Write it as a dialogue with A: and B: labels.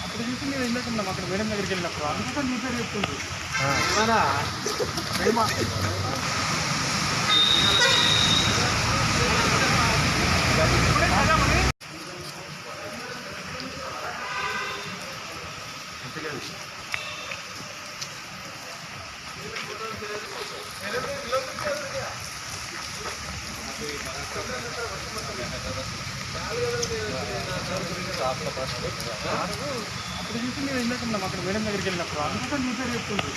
A: అప్పుడు చూసి నేను వెళ్ళకుండా అక్కడ మేడం దగ్గరికి వెళ్ళినప్పుడు అందుకని నీ పేరు చెప్తుంది. అప్పుడు చూసి నేను వెళ్ళకుండా అక్కడ మేడం దగ్గరికి వెళ్ళినప్పుడు అందుకని నీ పేరు చెప్తుంది.